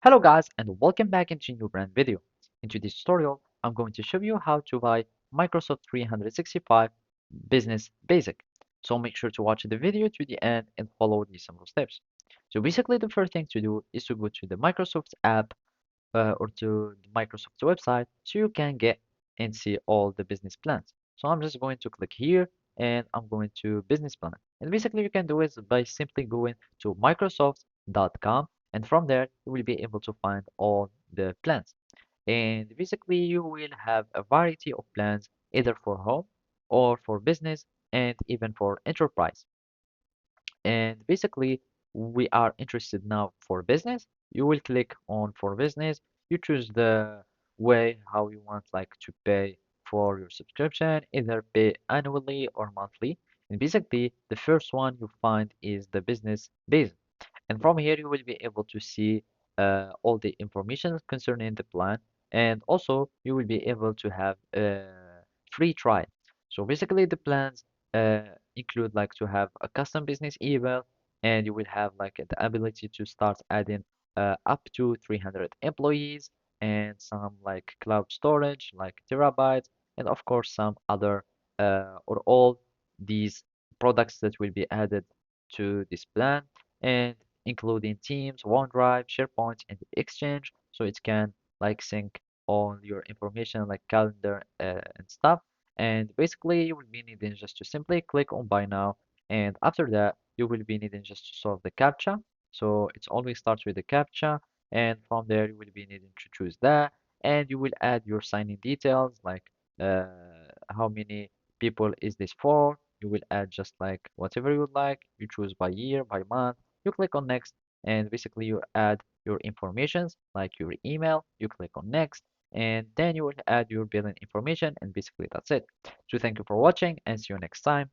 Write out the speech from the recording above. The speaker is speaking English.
Hello guys and welcome back into a new brand video. In today's tutorial, I'm going to show you how to buy Microsoft 365 Business Basic. So make sure to watch the video to the end and follow these simple steps. So basically the first thing to do is to go to the Microsoft app or to the Microsoft website so you can get and see all the business plans. So I'm just going to click here and I'm going to business plan. And basically you can do it by simply going to Microsoft.com and from there you will be able to find all the plans. And basically you will have a variety of plans either for home or for business and even for enterprise. And basically, we are interested now for business. You will click on for business. You choose the way how you want like to pay for your subscription, either pay annually or monthly. And basically, the first one you find is the business base. And from here, you will be able to see all the information concerning the plan. And also, you will be able to have a free trial. So basically, the plans uh, include like to have a custom business email, and you will have like the ability to start adding up to 300 employees and some like cloud storage, like terabytes, and of course, some other or all these products that will be added to this plan. And including Teams, OneDrive, SharePoint, and Exchange, so it can like sync all your information like calendar and stuff. And basically, you will be needing just to simply click on Buy Now, and after that, you will be needing just to solve the CAPTCHA. So it always starts with the CAPTCHA, and from there, you will be needing to choose that, and you will add your signing details like uh, how many people is this for. You will add just like whatever you would like. You choose by year, by month. You click on next, and basically you add your informations like your email. You click on next, and then you will add your billing information, and basically that's it. So thank you for watching and see you next time.